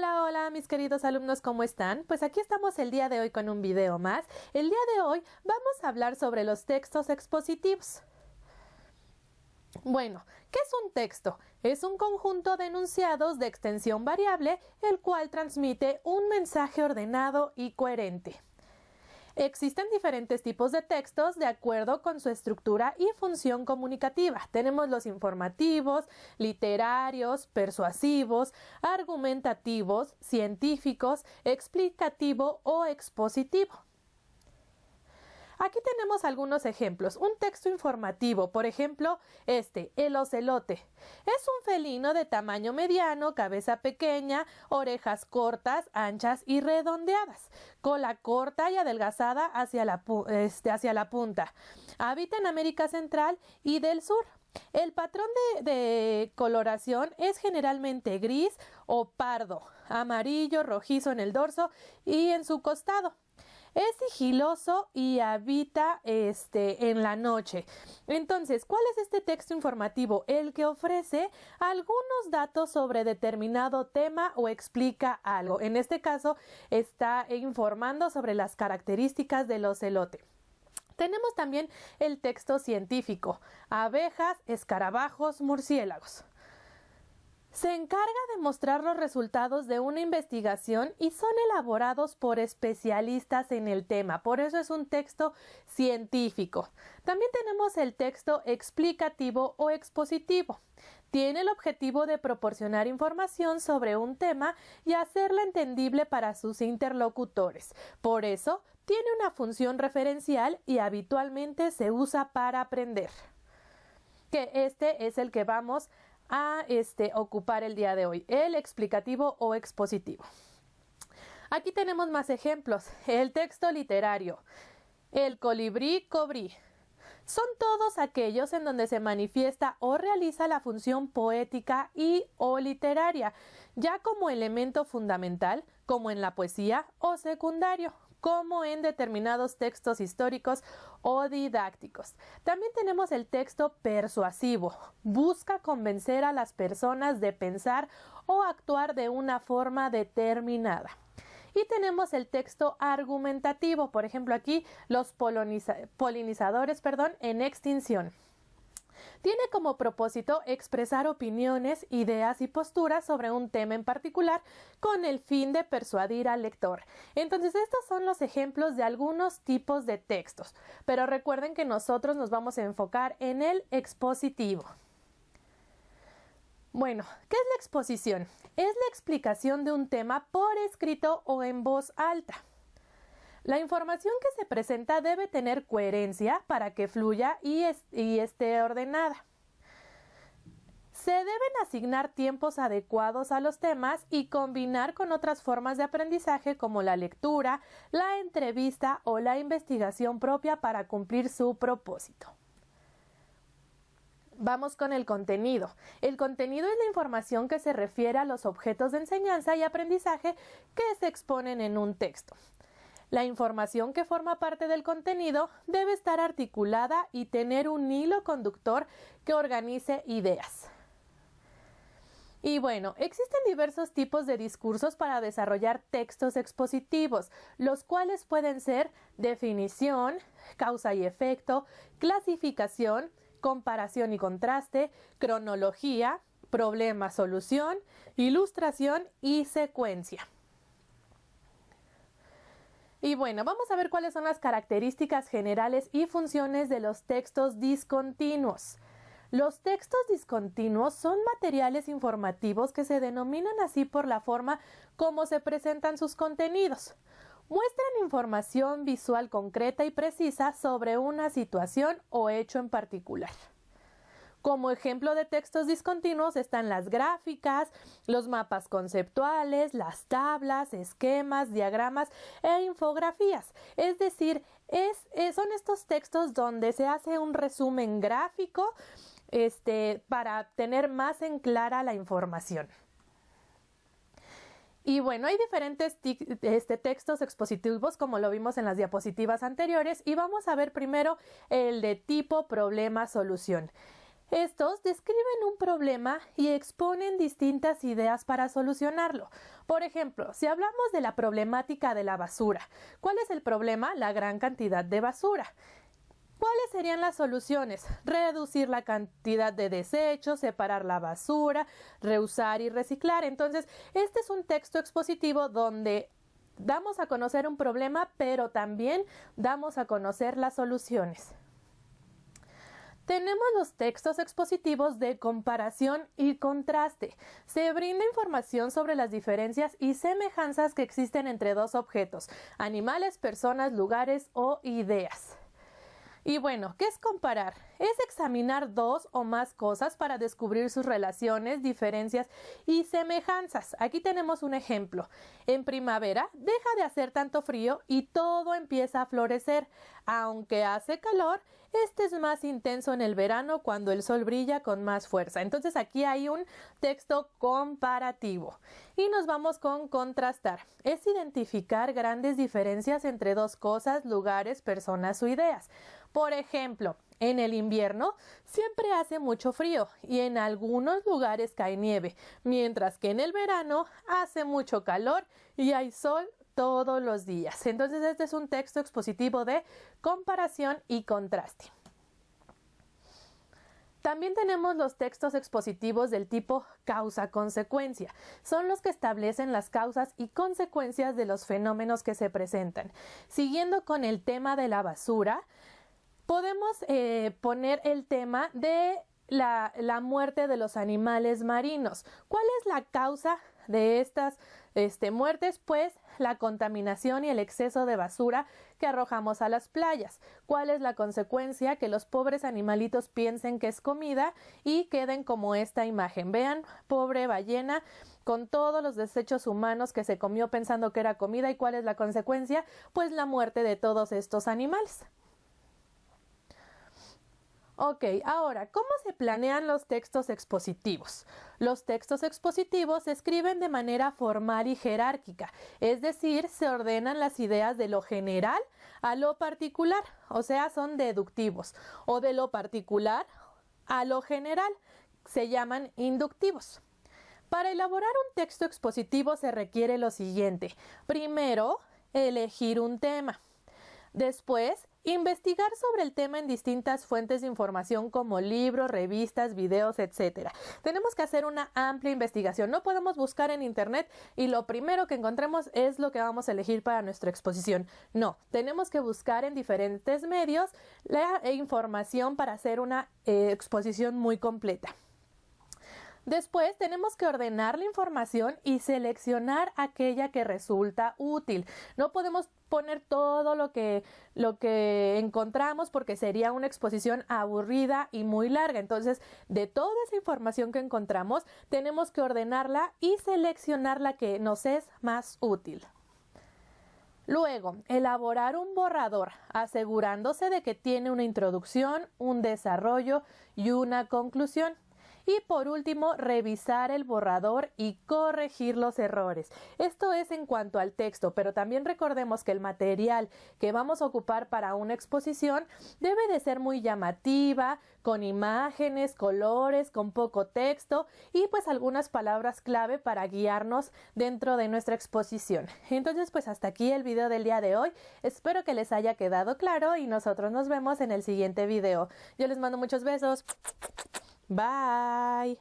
Hola, hola mis queridos alumnos, ¿cómo están? Pues aquí estamos el día de hoy con un video más. El día de hoy vamos a hablar sobre los textos expositivos. Bueno, ¿qué es un texto? Es un conjunto de enunciados de extensión variable, el cual transmite un mensaje ordenado y coherente. Existen diferentes tipos de textos de acuerdo con su estructura y función comunicativa. Tenemos los informativos, literarios, persuasivos, argumentativos, científicos, explicativo o expositivo. Aquí tenemos algunos ejemplos. Un texto informativo, por ejemplo, el ocelote. Es un felino de tamaño mediano, cabeza pequeña, orejas cortas, anchas y redondeadas, cola corta y adelgazada hacia la punta. Habita en América Central y del Sur. El patrón de coloración es generalmente gris o pardo, amarillo, rojizo en el dorso y en su costado. Es sigiloso y habita en la noche. Entonces, ¿cuál es este texto informativo? El que ofrece algunos datos sobre determinado tema o explica algo. En este caso, está informando sobre las características del ocelote. Tenemos también el texto científico: abejas, escarabajos, murciélagos. Se encarga de mostrar los resultados de una investigación y son elaborados por especialistas en el tema. Por eso es un texto científico. También tenemos el texto explicativo o expositivo. Tiene el objetivo de proporcionar información sobre un tema y hacerla entendible para sus interlocutores. Por eso, tiene una función referencial y habitualmente se usa para aprender. Que este es el que vamos a ocupar el día de hoy, el explicativo o expositivo. Aquí tenemos más ejemplos. El texto literario, el colibrí cobrí. Son todos aquellos en donde se manifiesta o realiza la función poética y o literaria, ya como elemento fundamental, como en la poesía, o secundario, como en determinados textos históricos o didácticos. También tenemos el texto persuasivo. Busca convencer a las personas de pensar o actuar de una forma determinada. Y tenemos el texto argumentativo, por ejemplo aquí los polinizadores en extinción. Tiene como propósito expresar opiniones, ideas y posturas sobre un tema en particular con el fin de persuadir al lector. Entonces, estos son los ejemplos de algunos tipos de textos, pero recuerden que nosotros nos vamos a enfocar en el expositivo. Bueno, ¿qué es la exposición? Es la explicación de un tema por escrito o en voz alta. La información que se presenta debe tener coherencia para que fluya y esté ordenada. Se deben asignar tiempos adecuados a los temas y combinar con otras formas de aprendizaje como la lectura, la entrevista o la investigación propia para cumplir su propósito. Vamos con el contenido. El contenido es la información que se refiere a los objetos de enseñanza y aprendizaje que se exponen en un texto. La información que forma parte del contenido debe estar articulada y tener un hilo conductor que organice ideas. Y bueno, existen diversos tipos de discursos para desarrollar textos expositivos, los cuales pueden ser definición, causa y efecto, clasificación, comparación y contraste, cronología, problema-solución, ilustración y secuencia. Y bueno, vamos a ver cuáles son las características generales y funciones de los textos discontinuos. Los textos discontinuos son materiales informativos que se denominan así por la forma como se presentan sus contenidos. Muestran información visual concreta y precisa sobre una situación o hecho en particular. Como ejemplo de textos discontinuos están las gráficas, los mapas conceptuales, las tablas, esquemas, diagramas e infografías. Es decir, son estos textos donde se hace un resumen gráfico para tener más en clara la información. Y bueno, hay diferentes textos expositivos como lo vimos en las diapositivas anteriores y vamos a ver primero el de tipo problema-solución. Estos describen un problema y exponen distintas ideas para solucionarlo. Por ejemplo, si hablamos de la problemática de la basura, ¿cuál es el problema? La gran cantidad de basura. ¿Cuáles serían las soluciones? Reducir la cantidad de desechos, separar la basura, reusar y reciclar. Entonces, este es un texto expositivo donde damos a conocer un problema, pero también damos a conocer las soluciones. Tenemos los textos expositivos de comparación y contraste. Se brinda información sobre las diferencias y semejanzas que existen entre dos objetos, animales, personas, lugares o ideas. Y bueno, ¿qué es comparar? Es examinar dos o más cosas para descubrir sus relaciones, diferencias y semejanzas. Aquí tenemos un ejemplo. En primavera deja de hacer tanto frío y todo empieza a florecer. Aunque hace calor, este es más intenso en el verano cuando el sol brilla con más fuerza. Entonces aquí hay un texto comparativo. Y nos vamos con contrastar. Es identificar grandes diferencias entre dos cosas, lugares, personas o ideas. Por ejemplo, en el invierno siempre hace mucho frío y en algunos lugares cae nieve, mientras que en el verano hace mucho calor y hay sol todos los días. Entonces este es un texto expositivo de comparación y contraste. También tenemos los textos expositivos del tipo causa-consecuencia. Son los que establecen las causas y consecuencias de los fenómenos que se presentan. Siguiendo con el tema de la basura, podemos poner el tema de la muerte de los animales marinos. ¿Cuál es la causa de estas muertes? Pues la contaminación y el exceso de basura que arrojamos a las playas. ¿Cuál es la consecuencia? Que los pobres animalitos piensen que es comida y queden como esta imagen. Vean, pobre ballena con todos los desechos humanos que se comió pensando que era comida. ¿Y cuál es la consecuencia? Pues la muerte de todos estos animales. Ok, ahora, ¿cómo se planean los textos expositivos? Los textos expositivos se escriben de manera formal y jerárquica, es decir, se ordenan las ideas de lo general a lo particular, o sea, son deductivos, o de lo particular a lo general, se llaman inductivos. Para elaborar un texto expositivo se requiere lo siguiente. Primero, elegir un tema. Después, investigar sobre el tema en distintas fuentes de información como libros, revistas, videos, etc. Tenemos que hacer una amplia investigación. No podemos buscar en internet y lo primero que encontremos es lo que vamos a elegir para nuestra exposición. No, tenemos que buscar en diferentes medios la información para hacer una exposición muy completa. Después tenemos que ordenar la información y seleccionar aquella que resulta útil. No podemos poner todo lo que encontramos porque sería una exposición aburrida y muy larga. Entonces, de toda esa información que encontramos, tenemos que ordenarla y seleccionar la que nos es más útil. Luego, elaborar un borrador, asegurándose de que tiene una introducción, un desarrollo y una conclusión. Y por último, revisar el borrador y corregir los errores. Esto es en cuanto al texto, pero también recordemos que el material que vamos a ocupar para una exposición debe de ser muy llamativa, con imágenes, colores, con poco texto y pues algunas palabras clave para guiarnos dentro de nuestra exposición. Entonces pues hasta aquí el video del día de hoy. Espero que les haya quedado claro y nosotros nos vemos en el siguiente video. Yo les mando muchos besos. Bye.